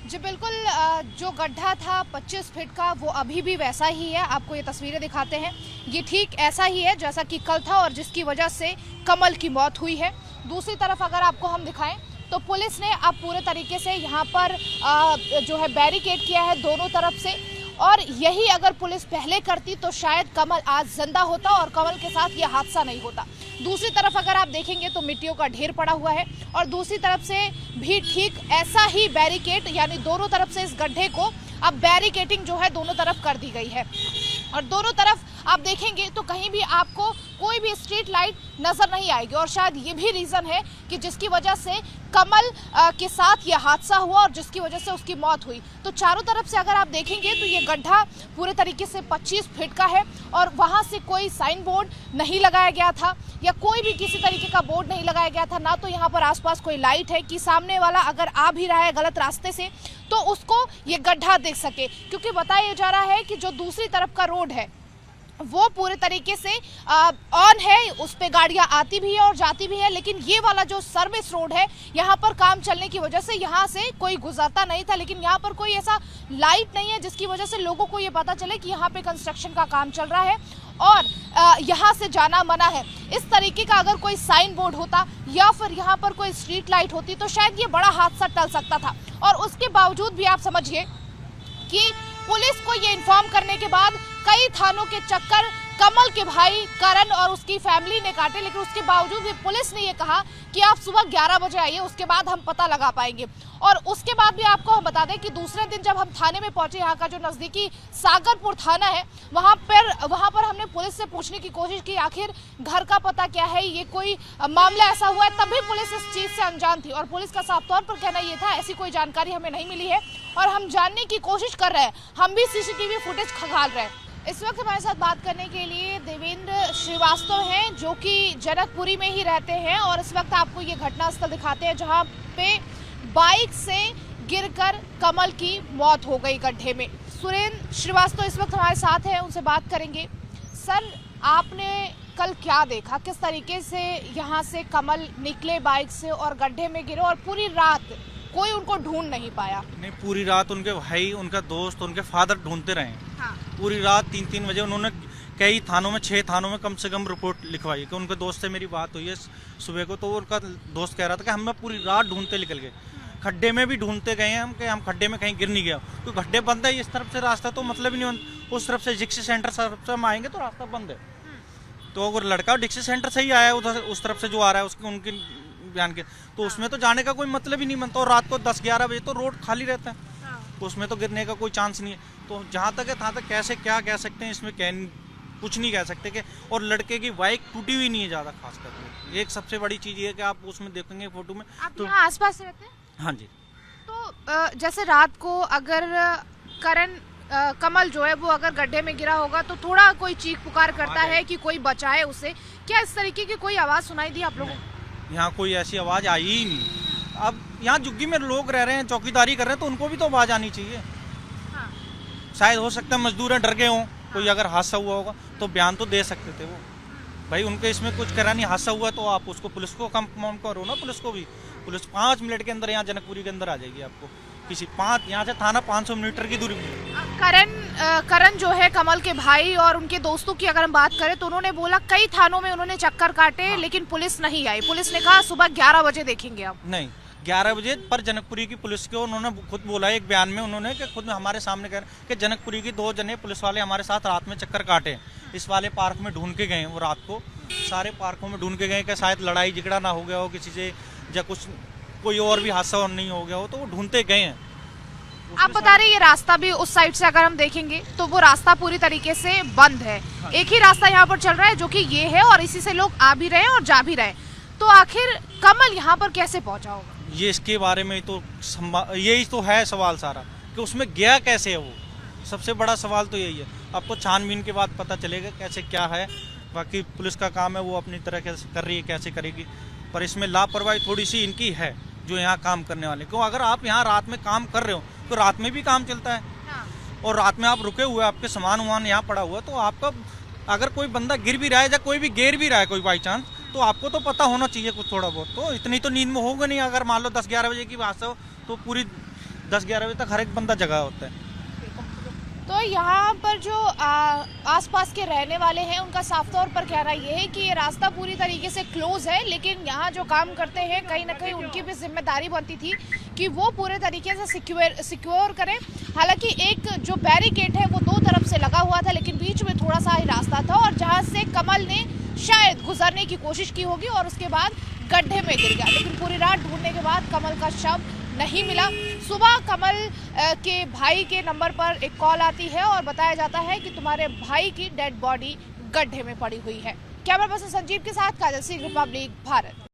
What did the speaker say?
जी बिल्कुल, जो गड्ढा था 25 फीट का वो अभी भी वैसा ही है। आपको ये तस्वीरें दिखाते हैं, ये ठीक ऐसा ही है जैसा कि कल था और जिसकी वजह से कमल की मौत हुई है। दूसरी तरफ अगर आपको हम दिखाएं तो पुलिस ने अब पूरे तरीके से यहाँ पर जो है बैरिकेड किया है दोनों तरफ से, और यही अगर पुलिस पहले करती तो शायद कमल आज जिंदा होता और कमल के साथ ये हादसा नहीं होता। दूसरी तरफ अगर आप देखेंगे तो मिट्टियों का ढेर पड़ा हुआ है और दूसरी तरफ से भी ठीक ऐसा ही बैरिकेड, यानी दोनों तरफ से इस गड्ढे को अब बैरिकेडिंग जो है दोनों तरफ कर दी गई है। और दोनों तरफ आप देखेंगे तो कहीं भी आपको कोई भी स्ट्रीट लाइट नजर नहीं आएगी, और शायद ये भी रीजन है कि जिसकी वजह से कमल के साथ ये हादसा हुआ और जिसकी वजह से उसकी मौत हुई। तो चारों तरफ से अगर आप देखेंगे तो ये गड्ढा पूरे तरीके से 25 फीट का है और वहां से कोई साइन बोर्ड नहीं लगाया गया था या कोई भी किसी तरीके का बोर्ड नहीं लगाया गया था। ना तो यहाँ पर आसपास कोई लाइट है कि सामने वाला अगर आ भी रहा है गलत रास्ते से तो उसको ये गड्ढा देख सके, क्योंकि बताया जा रहा है कि जो दूसरी तरफ का रोड है वो पूरे तरीके से ऑन है, उस पे गाड़ियां आती भी है और जाती भी है, लेकिन ये वाला जो सर्विस रोड है यहाँ पर काम चलने की वजह से यहाँ से कोई गुजरता नहीं था। लेकिन यहाँ पर कोई ऐसा लाइट नहीं है जिसकी वजह से लोगों को ये पता चले कि यहाँ पे कंस्ट्रक्शन का काम चल रहा है और यहाँ से जाना मना है। इस तरीके का अगर कोई साइन बोर्ड होता या फिर यहाँ पर कोई स्ट्रीट लाइट होती तो शायद ये बड़ा हादसा टल सकता था। और उसके बावजूद भी आप समझिए कि पुलिस को ये इन्फॉर्म करने के बाद कई थानों के चक्कर कमल के भाई करण और उसकी फैमिली ने काटे, लेकिन उसके बावजूद भी पुलिस ने ये कहा कि आप सुबह 11 बजे आइए, उसके बाद हम पता लगा पाएंगे। और उसके बाद भी आपको हम बता दें कि दूसरे दिन जब हम थाने में पहुंचे, यहाँ का जो नज़दीकी सागरपुर थाना है वहाँ पर हमने पुलिस से पूछने की कोशिश की आखिर घर का पता क्या है, ये कोई मामला ऐसा हुआ है, तभी पुलिस इस चीज़ से अनजान थी। और पुलिस का साफ तौर पर कहना ये था ऐसी कोई जानकारी हमें नहीं मिली है और हम जानने की कोशिश कर रहे हैं, हम भी CCTV फुटेज खंगाल रहे हैं। इस वक्त हमारे साथ बात करने के लिए देवेंद्र श्रीवास्तव हैं जो कि जनकपुरी में ही रहते हैं और इस वक्त आपको ये घटनास्थल दिखाते हैं जहां पे बाइक से गिरकर कमल की मौत हो गई गड्ढे में। सुरेंद्र श्रीवास्तव इस वक्त हमारे साथ हैं, उनसे बात करेंगे। सर, आपने कल क्या देखा, किस तरीके से यहाँ से कमल निकले बाइक से और गड्ढे में गिरे और पूरी रात कोई उनको ढूंढ नहीं पाया? नहीं, पूरी रात उनके भाई, उनका दोस्त, उनके फादर ढूंढते रहे। हाँ। पूरी रात 3-3 बजे उन्होंने कई थानों में 6 थानों में कम से कम रिपोर्ट लिखवाई कि उनके दोस्त से मेरी बात हुई है सुबह को, तो उनका दोस्त कह रहा था कि हम पूरी रात ढूंढते निकल गए, खड्डे में भी ढूंढते गए हैं हम कि हम खड्डे में कहीं गिर नहीं गया, तो गड्ढे बंद है इस तरफ से रास्ता, तो मतलब ही नहीं, उस तरफ से डिक्सी सेंटर तरफ से हम आएंगे तो रास्ता बंद है। तो अगर लड़का डिक्सी सेंटर से ही आया है उधर उस तरफ से जो आ रहा है उसके उनके बयान के, तो उसमें तो जाने का कोई मतलब ही नहीं बनता। और रात को 10-11 बजे तो रोड खाली रहता है, तो उसमें तो गिरने का कोई चांस नहीं है। तो जहाँ तक है तहाँ तक कैसे क्या कह सकते हैं, इसमें कुछ नहीं कह सकते कि। और लड़के की बाइक टूटी हुई नहीं है ज़्यादा, खास करके एक सबसे बड़ी चीज़ ये है कि आप उसमें देखेंगे फोटो में आप यहाँ आसपास रहते हैं? हाँ जी। तो जैसे रात को अगर करण कमल जो है वो अगर गड्ढे में गिरा होगा तो थोड़ा कोई चीख पुकार करता है कि कोई बचाए उसे, क्या इस तरीके की कोई आवाज़ सुनाई दी आप लोगों को? यहाँ कोई ऐसी आवाज़ आई ही नहीं। अब यहाँ झुग्गी में लोग रह रहे हैं, चौकीदारी कर रहे हैं, तो उनको भी तो आवाज़ आनी चाहिए। हाँ। शायद हो सकता है मजदूर हैं, डर गए हों, कोई अगर हादसा हुआ होगा तो बयान तो दे सकते थे वो। भाई उनके इसमें कुछ करा नहीं, हादसा हुआ तो आप उसको पुलिस को कंफर्म करो ना, पुलिस को भी। पुलिस 5 मिनट के अंदर यहाँ जनकपुरी के अंदर आ जाएगी आपको, किसी यहाँ से थाना 500 मीटर की दूरी में। करण जो है कमल के भाई और उनके दोस्तों की अगर हम बात करें तो उन्होंने बोला कई थानों में उन्होंने चक्कर काटे। हाँ। लेकिन पुलिस नहीं आई, पुलिस ने कहा सुबह 11 बजे देखेंगे। आप नहीं, 11 बजे पर जनकपुरी की पुलिस को उन्होंने खुद बोला एक बयान में, उन्होंने कि खुद हमारे सामने कह रहे कि जनकपुरी की 2 जने पुलिस वाले हमारे साथ रात में चक्कर काटे, इस वाले पार्क में ढूंढ के गए। वो रात को सारे पार्कों में ढूंढ के गए कि शायद लड़ाई झगड़ा ना हो गया हो किसी से, या कुछ कोई और भी हादसा नहीं हो गया हो, तो वो ढूंढते गए हैं। आप बता रहे ये रास्ता भी उस साइड से अगर हम देखेंगे तो वो रास्ता पूरी तरीके से बंद है। हाँ। एक ही रास्ता यहाँ पर चल रहा है जो कि ये है और इसी से लोग आ भी रहे हैं और जा भी रहे हैं। तो आखिर कमल यहाँ पर कैसे पहुँचा होगा? ये इसके बारे में तो यही तो है सवाल सारा कि उसमें गया कैसे है वो, सबसे बड़ा सवाल तो यही है। आपको छानबीन के बाद पता चलेगा कैसे क्या है। बाकी पुलिस का काम है, वो अपनी तरह कैसे कर रही है, कैसे करेगी, पर इसमें लापरवाही थोड़ी सी इनकी है जो यहाँ काम करने वाले। क्यों, अगर आप यहाँ रात में काम कर रहे हो तो रात में भी काम चलता है। हाँ। और रात में आप रुके हुए, आपके सामान वामान यहाँ पड़ा हुआ, तो आपका अगर कोई बंदा गिर भी रहा है या कोई भी गिर भी रहा है कोई बाई चांस, तो आपको तो पता होना चाहिए कुछ थोड़ा बहुत। तो इतनी तो नींद में होगा नहीं। अगर मान लो 10-11 बजे की बात हो तो पूरी 10-11 बजे तक हर एक बंदा जगा होता है। तो यहाँ पर जो आसपास के रहने वाले हैं उनका साफ तौर पर कहना ये है कि ये रास्ता पूरी तरीके से क्लोज है, लेकिन यहाँ जो काम करते हैं कहीं ना कहीं उनकी भी जिम्मेदारी बनती थी कि वो पूरे तरीके से सिक्योर करें। हालांकि एक जो बैरिकेड है वो दो तरफ से लगा हुआ था, लेकिन बीच में थोड़ा सा ही रास्ता था और जहाँ से कमल ने शायद गुजरने की कोशिश की होगी और उसके बाद गड्ढे में गिर गया। लेकिन पूरी रात ढूंढने के बाद कमल का शव नहीं मिला। सुबह कमल के भाई के नंबर पर एक कॉल आती है और बताया जाता है कि तुम्हारे भाई की डेड बॉडी गड्ढे में पड़ी हुई है। कैमरा पर्सन संजीव के साथ काजल सिंह, रिपब्लिक भारत।